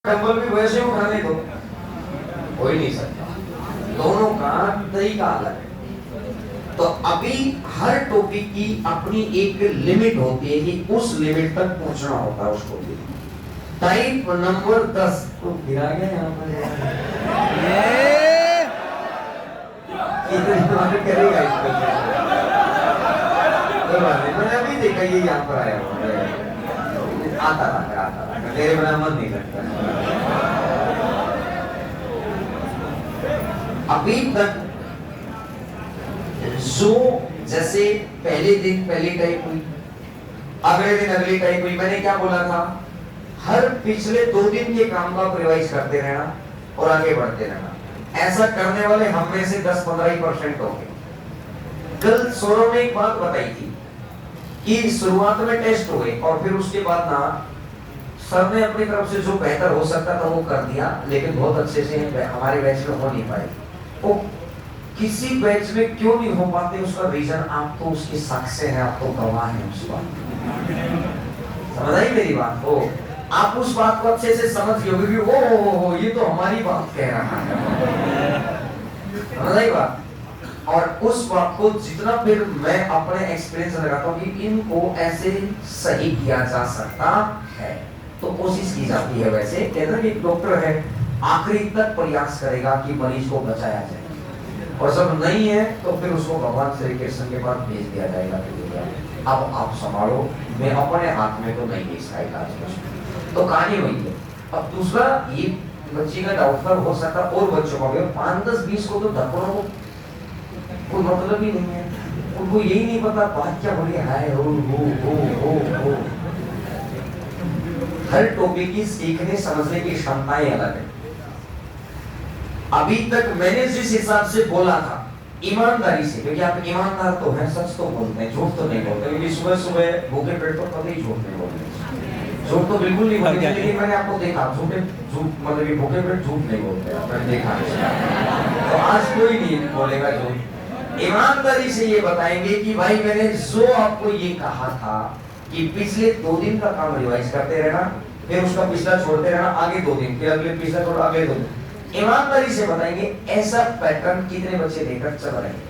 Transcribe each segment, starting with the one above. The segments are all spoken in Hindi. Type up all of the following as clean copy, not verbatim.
डंबल भी वैसे उठाने दो, हो ही नहीं सकता। दोनों का तरीका अलग है। तो अभी हर टॉपिक की अपनी एक लिमिट होती है कि उस लिमिट तक पहुंचना होता है उसको भी। टाइप नंबर 10 तो गिरा गया यहाँ पर करेगा इसको। मैंने अभी देखा ये यहाँ पर आया आता था मेरे बना मन नहीं लगता। अभी तक जो जैसे पहले दिन पहली टाइप हुई, अगले दिन अगली टाइप हुई। मैंने क्या बोला था, हर पिछले 2 दिन के काम का रिवाइज करते रहना और आगे बढ़ते रहना। ऐसा करने वाले हम में से 10-15% होंगे। कल सौरभ ने एक बात बताई थी कि शुरुआत में टेस्ट हुए और फिर उसके बाद ना सर ने अपनी तरफ से जो बेहतर हो सकता था वो कर दिया, लेकिन बहुत अच्छे से हमारे बैच में हो नहीं पाए। वो किसी बैच में क्यों नहीं हो पाते उसका रीजन आप तो उसके साक्ष्य हैं, आप तो गवाह हैं उस बात। समझ आई मेरी बात हो? आप उस बात को अच्छे से समझ गए कि ओ ये तो हमारी बात कह रहा है। समझ आई बात? और उस बात को जितना फिर मैं अपने एक्सपीरियंस लगाता हूँ कि इनको ऐसे सही किया जा सकता है तो कोशिश की जाती है। वैसे कहते हैं कि एक डॉक्टर है आखिरी तक प्रयास करेगा कि मरीज को बचाया जाए, और जब नहीं है तो फिर उसको भगवान श्री कृष्ण के पास भेज दिया जाएगा कि अब आप संभालो, मैं अपने हाथ में तो नहीं इसका इलाज। तो कहानी हुई है। अब दूसरा, ये बच्ची का डाउटफुल हो सकता और बच्चों का भी 5-10-20 को तो धक्कों को कोई मतलब ही नहीं है, उनको यही नहीं पता बात क्या हो रही है। हो हर टॉपिक की सीखने समझने की क्षमताएं अलग है। अभी तक मैंने जिस हिसाब से बोला था ईमानदारी से, क्योंकि आप ईमानदार तो हैं, सच तो बोलते हैं, झूठ तो नहीं बोलते। क्योंकि सुबह सुबह भूखे पेट पर कभी झूठ नहीं बोलते, झूठ तो बिल्कुल नहीं बोलते। लेकिन मैंने आपको देखा झूठ मतलब कि भूखे पेट झूठ नहीं बोलते, मैंने देखा। तो आज कोई नहीं बोलेगा झूठ। ईमानदारी से ये बताएंगे कि भाई मैंने जो आपको ये कहा था कि पिछले 2 दिन का काम रिवाइज करते रहना, फिर उसका पिछला छोड़ते रहना, आगे 2 दिन, फिर अगले पिछला छोड़ो, अगले 2 दिन। ईमानदारी से बताएंगे ऐसा पैटर्न कितने बच्चे लेकर चल रहे हैं।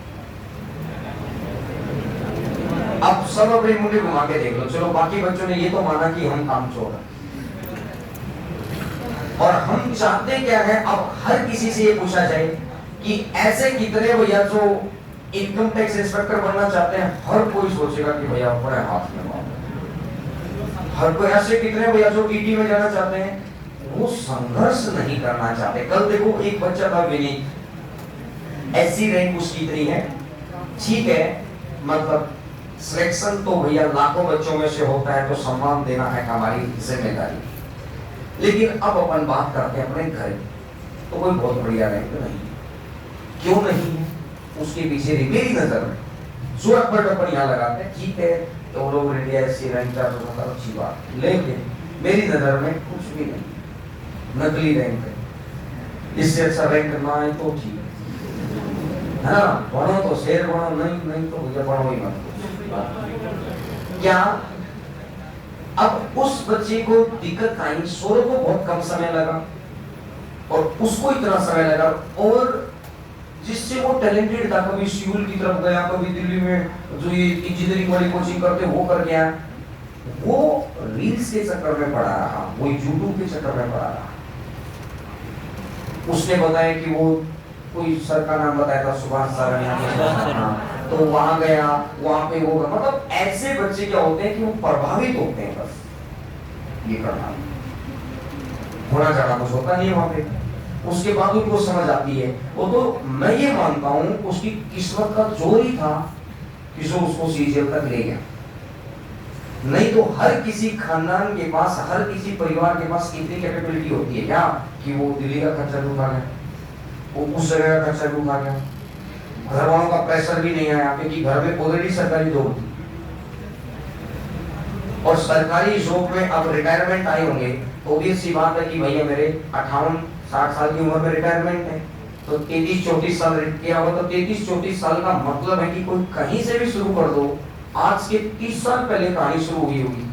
अब सब अपने मुंडे घुमा के देख लो। चलो बाकी बच्चों ने ये तो माना कि हम काम छोड़, और हम चाहते क्या है, अब हर किसी से ये पूछा जाए कि ऐसे कितने भैया जो इनकम टैक्स इंस्पेक्टर बनना चाहते हैं, हर कोई सोचेगा कि भैया अपने हाथ में मारो। हर कोई ऐसे कितने भैया जो ईटी में जाना चाहते हैं, वो संघर्ष नहीं करना चाहते। कल देखो एक बच्चा था विनीत, एससी रैंक उसकी इतनी है, ठीक है, मतलब सिलेक्शन तो भैया लाखों बच्चों में से होता है, तो सम्मान देना है हमारी जिम्मेदारी। लेकिन अब अपन बात करते हैं अपने घर, तो कोई बहुत बढ़िया रैंक नहीं। क्यों नहीं है? उसके पीछे मेरी नजर में जो अपन यहाँ लगाते हैं, ठीक है, तो लोग इंडिया एससी रैंक का तो अच्छी बात, लेकिन मेरी नजर में कुछ भी नहीं, नकली रैंक है। इससे अच्छा रैंक ना आए तो ठीक है ना, पढ़ो तो शेर बनो, नहीं तो भैया पढ़ो ही मत। क्या अब उस बच्चे को दिक्कत आई, सोरो को बहुत कम समय लगा और उसको इतना समय लगा, और जिससे वो टैलेंटेड था, कभी सिविल की तरफ गया, कभी दिल्ली में जो ये इंजीनियरिंग वाली कोचिंग करते वो कर गया, वो रील्स के चक्कर में पड़ा रहा, वो यूट्यूब के चक्कर में पड़ा रहा। उसने बताया कि वो कोई सर का नाम बताया था, सुभाष सर, तो वहां गया, वहां पे वो, मतलब ऐसे बच्चे क्या होते हैं कि वो प्रभावित होते हैं, बस ये करना होना जाना कुछ होता नहीं वहां पे। उसके बाद उनको समझ आती है। वो तो मैं ये मानता हूं उसकी किस्मत का जोर ही था कि जो उसको सीजीएल तक ले गया। नहीं तो हर किसी खानदान के पास, हर किसी परिवार के पास इतनी कैपेबिलिटी होती है क्या कि वो दिल्ली का खर्चा भी उठा गया, वो उस जगह का खर्चा भी उठा गया, घर वालों का प्रेशर भी नहीं आया, क्योंकि घर में ऑलरेडी सरकारी जॉब थी। और सरकारी जॉब में अब रिटायरमेंट आए होंगे तो ऑब्वियस सी बात है कि भैया मेरे 58-60 साल की उम्र में रिटायरमेंट है, तो 33-34 साल किया होगा, तो 33-34 साल का मतलब है कि कोई कहीं से भी शुरू कर दो। आज के 30 साल पहले कहानी शुरू हुई होगी,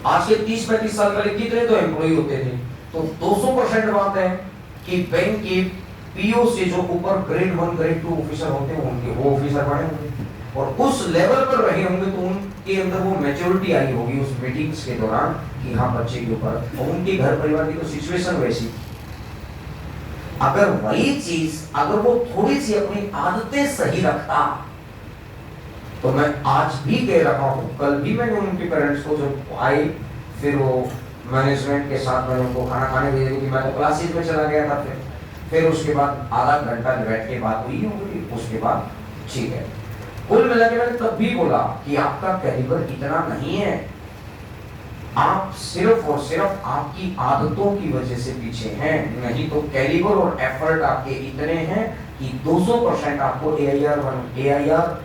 आज के 30-35 साल पहले कितने तो एम्प्लॉय होते थे, तो 200% बात है कि बैंक के पीओ से जो ऊपर ग्रेड 1 ग्रेड 2 ऑफिसर होते हैं उनके वो ऑफिसर बने होंगे और उस लेवल पर रहे होंगे, तो उनके अंदर वो मैच्योरिटी आई होगी उस मीटिंग्स के दौरान कि हाँ बच्चे के ऊपर, और उनके घर परिवार की तो सिचुएशन वैसी। अगर वही चीज अगर वो थोड़ी सी अपनी आदतें सही रखता, तो मैं आज भी कह रहा हूं, कल भी मैंने उनके पेरेंट्स को जब आए, फिर वो मैनेजमेंट के साथ मैंने उनको खाना खाने भेजा, क्योंकि मैं तो क्लासेज में चला गया था। फिर उसके बाद आधा घंटा बैठ के बात हुई होगी, उसके बाद ठीक है। कुल मिला के मैंने तब भी बोला कि आपका कैलिबर इतना नहीं है, आप सिर्फ और सिर्फ आपकी आदतों की वजह से पीछे हैं, नहीं तो कैलिबर और एफर्ट आपके इतने हैं कि 200% आपको AIR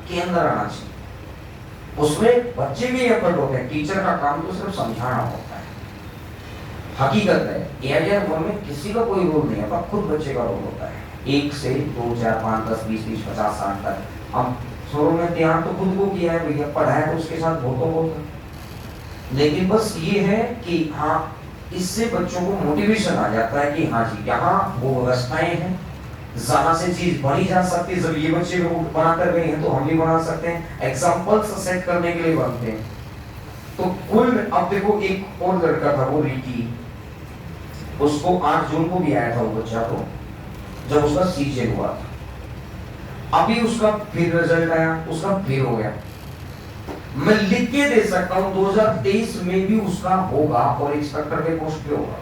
के अंदर आना चाहिए। उसमें बच्चे भी एफर्ट होते हैं, टीचर का काम तो सिर्फ समझाना होता है। हकीकत है AIR 1 में किसी का कोई रोल नहीं होता, खुद बच्चे का रोल होता है। 1 से 2 4 5 10 20 20 50 60 तक हम शुरू में ध्यान तो खुद को किया है भैया, पढ़ाया तो उसके साथ बहुतों को, लेकिन बस ये है कि हाँ इससे बच्चों को मोटिवेशन आ जाता है कि हाँ जी यहाँ वो व्यवस्थाएं हैं जहां से चीज बनी जा सकती है। जब ये बच्चे बना कर गए हैं तो हम भी बना सकते हैं, एग्जांपल्स सेट करने के लिए बनते हैं। तो कुल अब देखो एक और लड़का था वो रिकी, उसको 8 जून को भी आया था वो बच्चा, तो जब उसका सीजन हुआ था, अभी उसका फिर रिजल्ट आया, उसका फिर हो गया। मैं लिख के दे सकता हूं 2023 में भी उसका होगा और इंस्पेक्टर के पोस्ट पे होगा,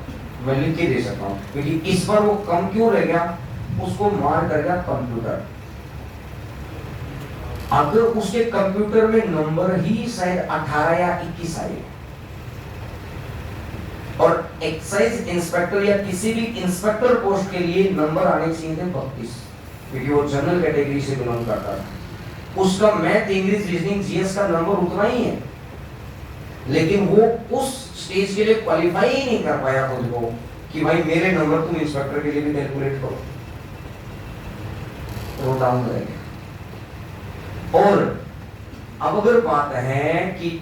मैं लिख के दे सकता हूं, क्योंकि इस बार वो कम क्यों रह गया, उसको मार कर गया कंप्यूटर। अगर उसके कंप्यूटर में नंबर ही शायद 18 या 21 आए, और एक्साइज इंस्पेक्टर या किसी भी इंस्पेक्टर पोस्ट के लिए नंबर आने चाहिए थे 32, क्योंकि वो जनरल कैटेगरी से बिलोंग करता था। उसका मैथ इंग्लिश रीजनिंग जीएस का नंबर उतना ही है, लेकिन वो उस स्टेज के लिए क्वालिफाई ही नहीं कर पाया खुद को कि भाई मेरे नंबर तुम इंस्पेक्टर के लिए भी कैलकुलेट करो, तो डाउन रह गया। और अब अगर बात है कि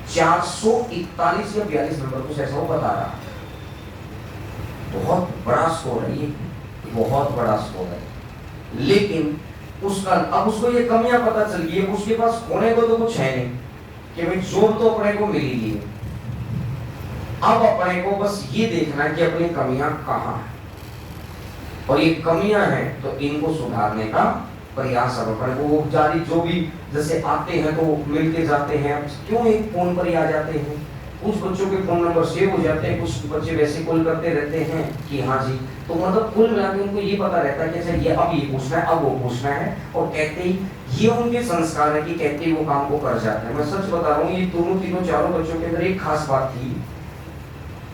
441 या 42 नंबर कुछ ऐसा वो बता रहा, बहुत बड़ा स्कोर है ये, बहुत बड़ा स्कोर है, लेकिन उसका अब उसको ये कमियां पता चल गई है, उसके पास होने को तो कुछ है नहीं कि भाई जॉब तो अपने को मिल ही है। अब अपने को बस ये देखना है कि अपनी कमियां कहां हैं, और ये कमियां हैं तो इनको सुधारने का प्रयास अब अपने को वो जारी जो भी जैसे आते हैं तो मिलके जाते हैं, क्यों एक फोन पर ही आ जाते हैं, कुछ बच्चों के फोन नंबर सेव हो जाते हैं, कुछ बच्चे वैसे कॉल करते रहते हैं कि हाँ जी, तो मतलब कुल मिला के उनको ये पता रहता है कि अच्छा ये अब ये पूछना है, अब वो पूछना है, और कहते ही ये उनके संस्कार है कि कहते ही वो काम को कर जाते हैं। मैं सच बता रहा हूँ, ये दोनों तीनों चारों बच्चों के अंदर एक खास बात थी,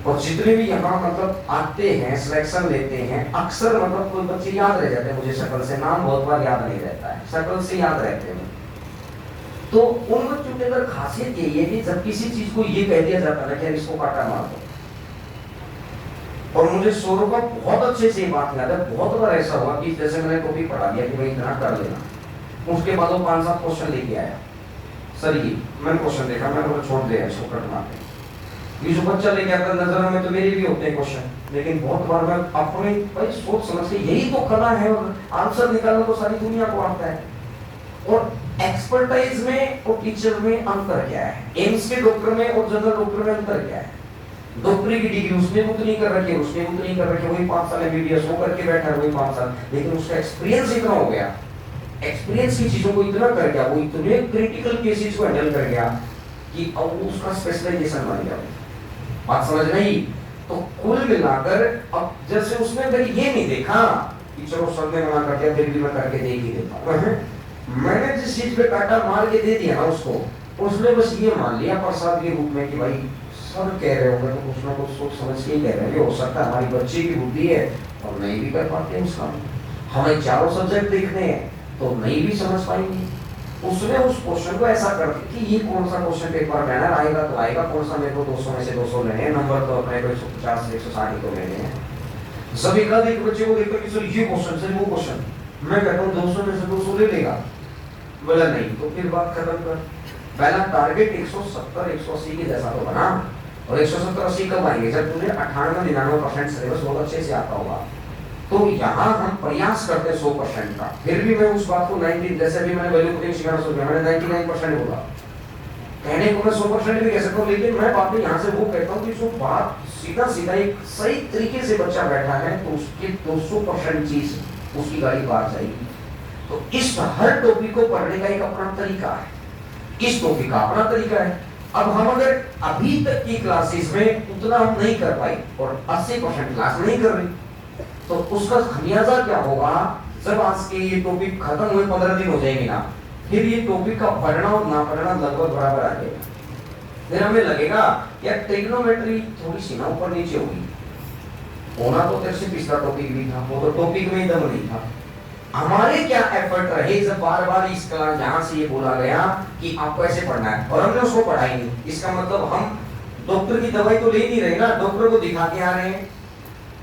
और जितने भी यहाँ मतलब आते हैं सिलेक्शन लेते हैं, अक्सर मतलब कोई बच्चे याद रह जाते हैं मुझे शक्ल से, नाम बहुत बार याद नहीं रहता है, शक्ल से याद रहते हैं। तो उन बच्चों के अंदर खासियत यही है कि जब किसी चीज को ये कह दिया जाता है ना कि इसको काटा मार दो, और मुझे सौरभ का बहुत अच्छे से बात याद है, बहुत बार ऐसा हुआ कि जैसे मैंने टॉपिक पढ़ा दिया कि भाई इतना कर लेना, उसके बाद वो 5-7 क्वेश्चन लेके आया, सर ये मैंने क्वेश्चन देखा, मैंने छोड़ दिया इसको कट मार के। ये जो बच्चा लेके आता नजर में तो मेरे भी होते हैं क्वेश्चन, लेकिन बहुत बार मैं अपने भाई सोच समझ के यही तो कला है, और आंसर निकालना तो सारी दुनिया को आता है। और एक्सपर्टाइज में और टीचर में अंतर क्या है, एम्स के डॉक्टर में और जनरल डॉक्टर में अंतर क्या है, डॉक्टरी की डिग्री उसने उतनी कर रखी है, उसने उतनी कर रखी है, वही 5 साल एमबीबीएस वो करके बैठा है, वही 5 साल, लेकिन उसका एक्सपीरियंस इतना हो गया, एक्सपीरियंस की चीजों को इतना कर गया, वो इतने क्रिटिकल केसेस को हैंडल कर गया कि अब उसका स्पेशलाइजेशन बन गया। बात समझ नहीं? तो कुल मिलाकर अब जैसे उसने अगर ये नहीं देखा कि चलो सब ने मना कर दिया फिर भी मैं करके दे ही देता हूं, मैंने जिस चीज पे काटा मार के दे दिया ना उसको, उसने बस ये मान लिया प्रसाद के रूप में कि भाई सब कह रहे होंगे तो कुछ ना कुछ सोच समझ के ही कह रहे हैं, हो सकता है हमारी बच्ची की बुद्धि है और नहीं भी कर पाते हैं उसका, हमें चारों सब्जेक्ट देखने हैं तो नहीं भी समझ पाएंगे। उसने उस क्वेश्चन को ऐसा कर दिया कि ये कौन सा क्वेश्चन पेपर बैनर आएगा तो आएगा, कौन सा मेरे को 200 में से 200 लेने हैं, नंबर तो अपने को 150 से 160 ही तो लेने हैं। सभी का एक बच्चे को देखकर कि सर ये क्वेश्चन सर वो क्वेश्चन, मैं कहता हूँ 200 में से 200 ले लेगा, बोला नहीं, तो फिर बात खत्म कर। पहला टारगेट 170 180 के जैसा तो बना, और 170-80 कब आएंगे? जब तुम्हें 98-99% सिलेबस बहुत अच्छे से आता होगा। तो यहाँ हम प्रयास करते हैं 100% का, फिर भी मैं उस बात को 90, जैसे भी मैंने वैल्यू पुटिंग सिखाना शुरू किया, मैंने 99% बोला, कहने को मैं 100% भी कह सकता हूँ, लेकिन मैं बातें यहाँ से वो कहता हूँ कि जो बात सीधा सीधा एक सही तरीके से बच्चा बैठा है तो उसकी 200% चीज उसकी गाड़ी बाहर जाएगी। तो इस हर टॉपिक को पढ़ने का एक अपना तरीका है, इस टॉपिक का अपना तरीका है। अब हम अगर अभी तक की क्लासेस में उतना हम नहीं कर पाए और 80% क्लास नहीं कर रही, तो उसका खमियाजा क्या होगा? जब आज के ये टॉपिक खत्म हुए 15 दिन हो जाएंगे ना, फिर ये टॉपिक का पढ़ना और ना पढ़ना लगभग बराबर आ जाएगा। फिर हमें लगेगा यार ट्रिग्नोमेट्री थोड़ी सी ना ऊपर नीचे होगी, होना तो तेरे से पिछला टॉपिक भी था, वो तो टॉपिक में ही दम नहीं था। हमारे क्या एफर्ट रहे जब बार बार इस क्लास यहाँ से ये बोला गया कि आपको ऐसे पढ़ना है और हमने उसको पढ़ाई नहीं। इसका मतलब हम डॉक्टर की दवाई तो ले नहीं रहे ना, डॉक्टर को दिखा के आ रहे हैं,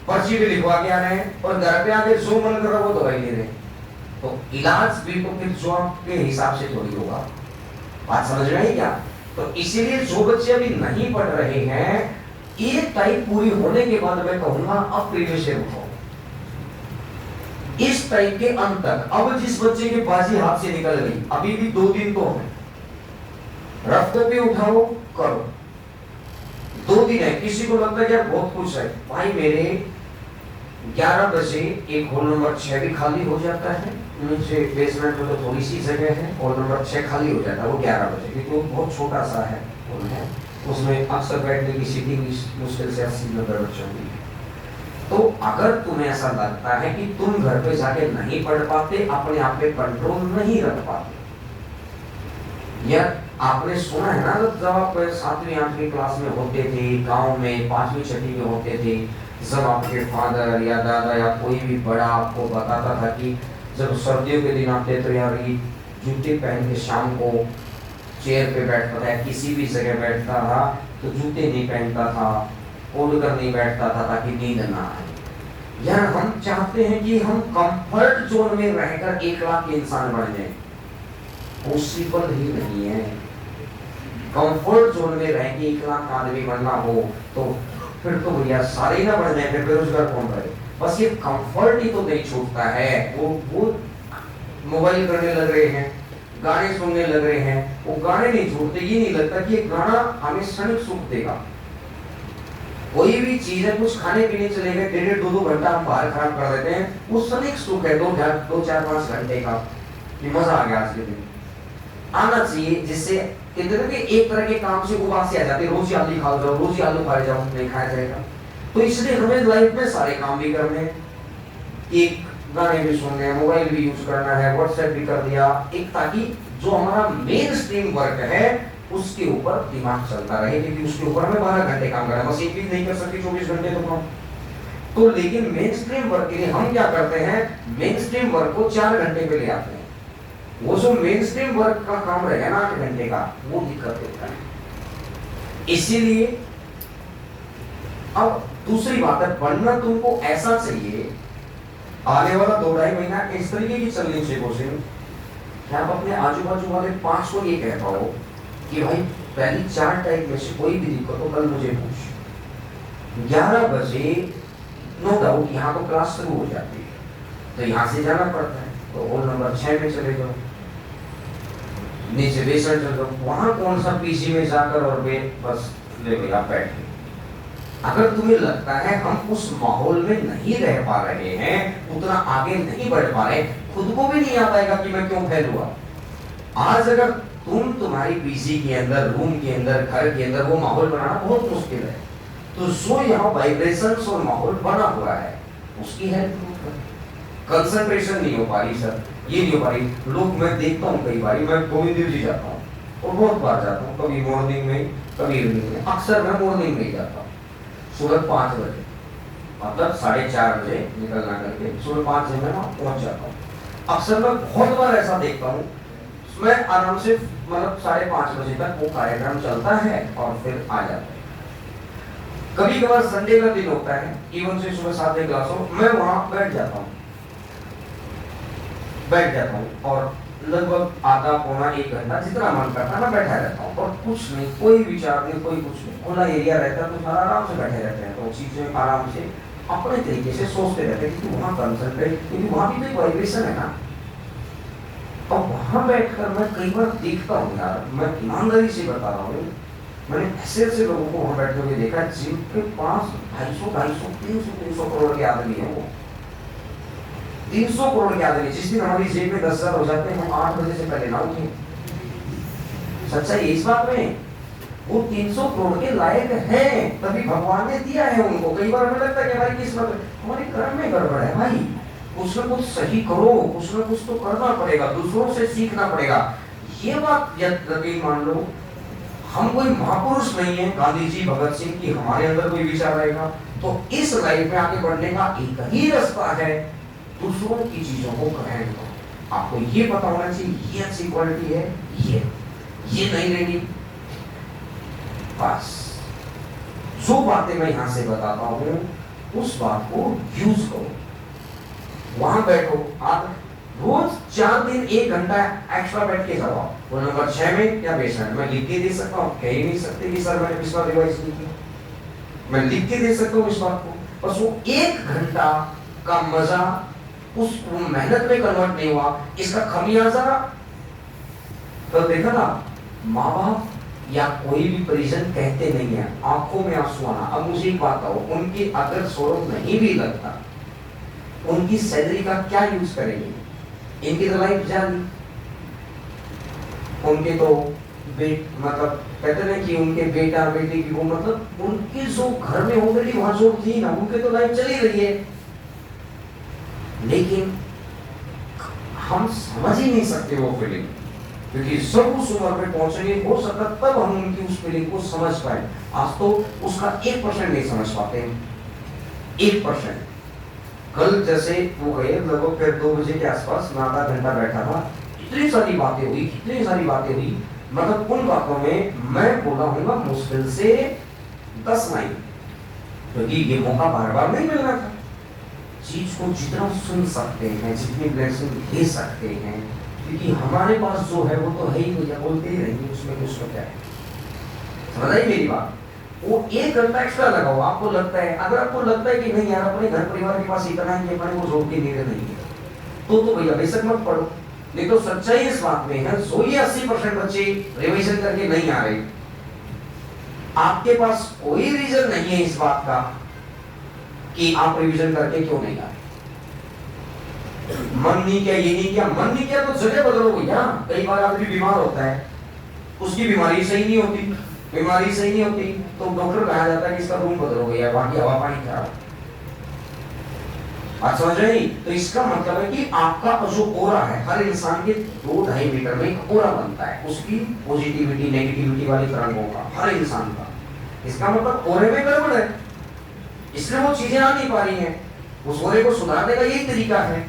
पर्ची भी लिखवा के आ रहे हैं और घर पे आके जो मन कर रहा वो दवाई ले रहे हैं। तो इलाज भी तो फिर जो आपके हिसाब से थोड़ी होगा। बात समझ में आई क्या? तो इसीलिए जो बच्चे अभी नहीं पढ़ रहे हैं, एक टाइप पूरी होने के बाद मैं कहूंगा अब प्रीवियस ईयर उठाओ। इस टाइप के अंत तक अब जिस बच्चे की बाजी हाथ से निकल गई, अभी भी 2 दिन तो है, रफ कॉपी उठाओ करो, 2 दिन है। किसी को लगता है यार बहुत कुछ है, भाई मेरे 11 बजे एक हॉल नंबर 6 भी खाली हो जाता है, नीचे बेसमेंट में तो थोड़ी सी जगह है, हॉल नंबर 6 खाली हो जाता है वो 11 बजे, क्योंकि वो बहुत छोटा सा है हॉल है, उसमें अक्सर बैठने की सीटिंग मुश्किल से 80-90 बच्चों की। तो अगर तुम्हें ऐसा लगता है कि तुम घर पे जाके नहीं पढ़ पाते, अपने आप पे कंट्रोल नहीं रख पाते, या आपने सुना है ना जब आप 7वीं-8वीं क्लास में होते थे, गांव में 5वीं-6वीं में होते थे, जब आपके फादर या दादा या कोई भी बड़ा आपको बताता था कि जब सर्दियों के दिन आते तो यार ये जूते पहन के शाम को चेयर पे बैठता था, किसी भी जगह बैठता था तो जूते नहीं पहनता था, ओढ़ कर नहीं बैठता था ताकि नींद ना आए। यार हम चाहते हैं कि हम कंफर्ट जोन में रहकर 1 लाख के इंसान बन जाए, पॉसिबल ही नहीं है। कंफर्ट जोन में रह के 1 लाख आदमी बनना हो तो फिर तो भैया सारे ही ना बढ़ जाए, फिर बेरोजगार कौन रहे। बस ये कंफर्ट ही तो नहीं छूटता है, वो मोबाइल करने लग रहे हैं, गाने सुनने लग रहे हैं, वो गाने नहीं छूटते। ये नहीं लगता कि ये गाना हमें क्षणिक सुख देगा। कोई भी चीज है, कुछ खाने पीने चले गए, 1.5-2 घंटा हम बाहर खराब कर देते हैं, वो क्षणिक सुख है 2-4-5 घंटे का, कि मजा आ गया आज के दिन आना चाहिए, जिससे कहते हैं कि एक तरह के काम से उबासी आ जाती है, रोज ही आलू खा जाओ, रोज ही आलू खाए जाओ, नहीं खाया जाएगा। तो इसलिए हमें लाइफ में सारे काम भी करने हैं, एक गाने भी सुनने हैं, मोबाइल भी यूज करना है, व्हाट्सएप भी कर दिया, एक ताकि जो हमारा मेन स्ट्रीम वर्क है उसके ऊपर दिमाग चलता रहे, क्योंकि उसके ऊपर हमें 12 घंटे काम करना है, बस एक भी नहीं कर सकते 24 घंटे तो काम। तो लेकिन मेन स्ट्रीम वर्क के लिए हम क्या करते हैं, मेन स्ट्रीम वर्क को 4 घंटे पे ले आते हैं। वो जो मेन स्ट्रीम वर्क का काम रहेगा ना 8 घंटे का, वो दिक्कत देता है। इसीलिए अब दूसरी बात है, पढ़ना तुमको ऐसा चाहिए, आने वाला 2-2.5 महीना इस तरीके की चलनी चाहिए कोशिश कि आप अपने आजू बाजू वाले 5 को ये कह पाओ कि भाई पहली 4 टाइप में से कोई भी दिक्कत हो कल मुझे पूछ। 11 बजे नो डाउट यहाँ तो क्लास शुरू हो जाती है, तो यहाँ से जाना पड़ता है, तो हॉल नंबर 6 में चले जाओ, नीचे बेसमेंट चले जाओ, वहां कौन सा पीसी में जाकर और बस ले भैया बैठे। अगर तुम्हें लगता है हम उस माहौल में नहीं रह पा रहे हैं, उतना आगे नहीं बढ़ पा रहे, खुद को भी नहीं आ पाएगा कि मैं क्यों फेल हुआ। आज अगर तुम्हारी पीसी के अंदर, रूम के अंदर, घर के अंदर वो माहौल बनाना बहुत मुश्किल है, तो जो यहाँ वाइब्रेशंस और माहौल बना हुआ है उसकी हेल्प कंसंट्रेशन नहीं हो पा रही सर, ये नहीं हो पा रही। लोग मैं देखता हूँ कई बार, मैं गोविंद देव जी जाता हूँ और बहुत बार जाता हूँ, कभी मॉर्निंग में कभी इवनिंग में, अक्सर मैं मॉर्निंग में ही जाता हूँ, सुबह 5 बजे, मतलब 4:30 बजे निकलना करके सुबह 5 बजे मैं पहुंच जाता हूँ। अक्सर मैं बहुत बार ऐसा देखता हूँ, मैं आराम से मतलब 5:30 बजे तक वो कार्यक्रम चलता है और फिर आ जाता है। कभी कभार संडे का दिन होता है, इवन से सुबह 7 क्लास हो, मैं वहां बैठ जाता हूँ और लगभग आधा पौना 1 घंटा जितना मन करता मैं बैठा रहता हूँ, और कुछ नहीं, कोई विचार नहीं, कोई कुछ नहीं, खुला एरिया रहता है तो सारा आराम से बैठे रहते हैं, तो चीजें आराम से अपने तरीके से सोचते रहते हैं, क्योंकि वहाँ कंसंट्रेट, क्योंकि वहाँ भी तो वाइब्रेशन है ना। और वहाँ बैठकर मैं कई बार देखता हूँ यार, मैं ईमानदारी से बता रहा हूँ, मैंने ऐसे ऐसे लोगों को वहाँ बैठे हुए देखा जिनके पास 250, 250, 300 करोड़ के आदमी है, वो 300 करोड़ के आदमी। जिस दिन हमारी जेब में 10,000 हो जाते हैं, हम 8 बजे से पहले ना उठे। सच्चाई इस बात में, वो 300 करोड़ के लायक हैं, तभी भगवान ने दिया है उनको। कई बार हमें लगता है कि हमारी किस्मत, हमारे कर्म में गड़बड़ है भाई, कुछ न कुछ सही करो, कुछ न कुछ तो करना पड़ेगा, दूसरों से सीखना पड़ेगा। ये बात यदि मान लो हम कोई महापुरुष नहीं है, गांधी जी, भगत सिंह की हमारे अंदर कोई विचार आएगा, तो इस लाइफ में आगे बढ़ने का एक ही रास्ता है, दूसरों की चीजों को ग्रहण करो। आपको ये पता होना चाहिए ये अच्छी क्वालिटी है, ये नहीं लेनी। बस जो बातें मैं यहां से बताता हूं उस बात को यूज करो, वहां बैठो। आप रोज 4 दिन 1 घंटा एक्स्ट्रा बैठ के जाओ। वो नंबर 6 में या बेसमेंट में लिख के दे सकता हूँ, कह ही नहीं सकते कि सर मैंने पिछला रिवाइज नहीं किया, मैं लिख के दे सकता हूँ इस बात को। बस वो 1 घंटा का मजा उस मेहनत में कन्वर्ट नहीं हुआ, इसका खमियाजा तो देखा ना। माँ बाप या कोई भी परिजन कहते नहीं है, आंखों में आंसू आना। अब मुझे एक बात कहो, उनकी अगर स्वरूप नहीं भी लगता, उनकी सैलरी का क्या यूज करेंगे? इनकी तो लाइफ जानी, उनके तो मतलब कहते ना कि उनके बेटा बेटी की वो, मतलब उनकी जो घर में ऑलरेडी वहां जो थी ना, उनके तो लाइफ चली रही है, लेकिन हम समझ ही नहीं सकते वो फीलिंग, क्योंकि सब उस उम्र में पहुंचेंगे, हो सकता तब हम उनकी उस फीलिंग को समझ पाए। आज तो उसका 1% नहीं समझ पाते, 1%। कल जैसे वो गए लगभग फिर 2 बजे के आसपास, मैं आधा घंटा बैठा था, इतनी सारी बातें हुई, कितनी सारी बातें हुई, मतलब उन बातों में मैं बोला हूँ मुश्किल से 10 लाइन, क्योंकि ये मौका बार बार नहीं मिलना था। चीज को जितना सुन सकते हैं, जितनी ब्लेसिंग दे सकते हैं, क्योंकि हमारे पास जो है वो तो है ही, भैया बोलते ही रहेंगे, उसमें कुछ क्या है। समझ आई मेरी बात? वो 1 घंटा एक्स्ट्रा लगाओ। आपको लगता है, अगर आपको लगता है कि नहीं यार अपने घर परिवार के पास इतना ही अपने को जोड़ के नींद नहीं है, तो भैया बेशक मत पढ़ो। नहीं तो सच्चाई इस बात में है, जो ये 80% बच्चे रिवीजन करके नहीं आ रहे, आपके पास कोई रीजन नहीं है इस बात का कि आप रिवीजन करके क्यों नहीं आ रहे। मन नहीं किया, ये नहीं किया, मन नहीं किया तो जगह बदलो भैया। कई बार आदमी बीमार होता है, उसकी बीमारी सही नहीं होती, बीमारी सही नहीं होती तो डॉक्टर कहा जाता है कि इसका रूम बदलो भैया, बाकी हवा पानी खराब। बात समझ रहे? तो इसका मतलब है कि आपका जो ओरा है, हर इंसान के 2-2.5 मीटर में एक ओरा बनता है, उसकी पॉजिटिविटी नेगेटिविटी वाली तरंगों का, हर इंसान का। इसका मतलब ओरे में गड़बड़ है, इसलिए वो चीजें आ नहीं पा रही हैं। उस ओरे को सुधारने का यही तरीका है,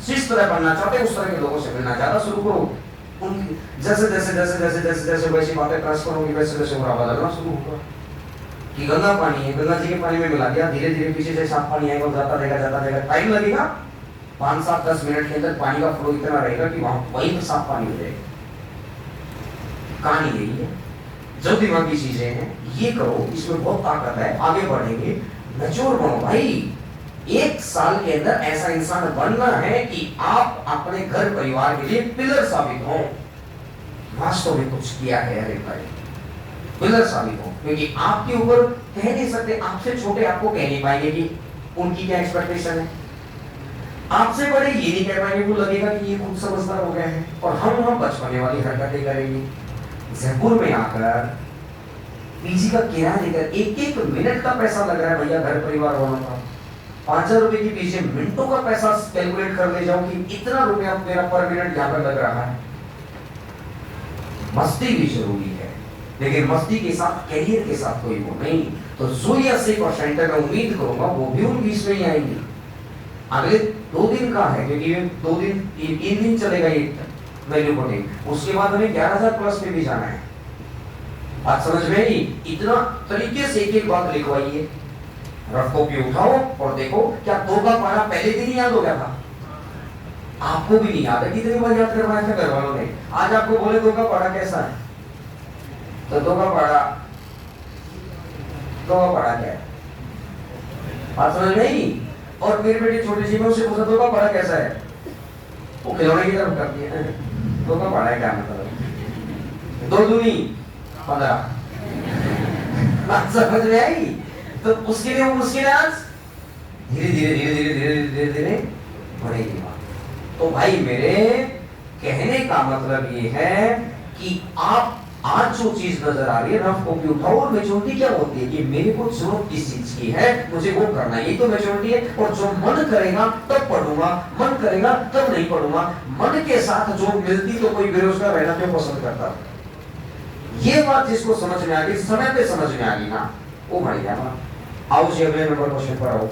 जिस तरह बनना चाहते हैं उस तरह के लोगों से मिलना ज्यादा शुरू करो। उनकी जैसे जैसे जैसे जैसे जैसे जैसे वैसी बातें ट्रांसफर होंगी, वैसे वैसे ओरा बदलना शुरू होगा। कि गंदा पानी है, गंगा जी के पानी में मिला दिया, धीरे धीरे पीछे से साफ पानी आएगा, जाता रहेगा, टाइम लगेगा, 5-7-10 मिनट के अंदर पानी का फ्लो इतना रहेगा कि वहां वही साफ पानी हो जाएगा। कहानी यही है। जो दिमागी चीजें हैं ये करो, इसमें बहुत ताकत है, आगे बढ़ेंगे, मैच्योर बनो भाई। 1 साल के अंदर ऐसा इंसान बनना है कि आप अपने घर परिवार के लिए पिलर साबित हो। वास्तव में कुछ किया है अरे भाई, पिलर साबित हो, क्योंकि आपके ऊपर कह नहीं सकते, आपसे छोटे आपको कह नहीं पाएंगे कि उनकी क्या एक्सपेक्टेशन है, आपसे बड़े ये नहीं कह पाएंगे, वो लगेगा कि ये खुद समझदार हो गए हैं, और हम बचपने वाली हरकतें करेंगे। जयपुर में आकर पीजी का किराया लेकर 1-1 मिनट का पैसा लग रहा है भैया घर परिवार वालों का। 5,000 रुपए के पीछे मिनटों का पैसा कैलकुलेट कर ले जाओ कि इतना रुपया मेरा पर मिनट यहाँ पर लग रहा है। मस्ती भी जरूरी है, लेकिन मस्ती के साथ कैरियर के साथ कोई वो नहीं। तो जो 80% मैं उम्मीद करूंगा वो भी 19 में ही आएंगे। अगले 2 दिन का है, क्योंकि 2 दिन 3 दिन चलेगा ये वैल्यू कोडिंग, उसके बाद हमें 11,000 प्लस पे भी जाना है। बात समझ में आई? इतना तरीके से एक बात लिखवाइए, रफ कॉपी उठाओ और देखो क्या 2 का पारा पहले दिन ही याद हो गया था? आपको भी नहीं आता, कितनी बार याद करवाया था घर वालों ने। आज आपको बोले दो का पढ़ा कैसा है, तो दो का पढ़ा क्या है, बात समझ में नहीं। और मेरी बेटी छोटी सी में उसे पूछा दो का पढ़ा कैसा है, वो खिलौने की तरफ करती है, दो का पढ़ा है क्या मतलब, 2 दूनी 15, बात समझ में आई। तो उसके लिए वो मुश्किल आज धीरे धीरे धीरे धीरे धीरे धीरे धीरे बढ़ेगी बात। तो भाई मेरे कहने का मतलब ये है कि आप आज जो चीज नजर आ रही है रफ कॉपी उठाओ, और मेच्योरिटी क्या होती है कि मेरे को जरूरत किस चीज की है, मुझे वो करना है, ये तो मेच्योरिटी है। और जो मन करेगा तब पढ़ूंगा, मन करेगा तब नहीं पढ़ूंगा। मन के साथ जो मिलती तो कोई बेरोजगार रहना क्यों पसंद करता। ये बात जिसको समझ में आ गई, समय पे समझ में आ गई ना, वो बढ़ गया ना। आओ जी अगले नंबर क्वेश्चन पर आओ।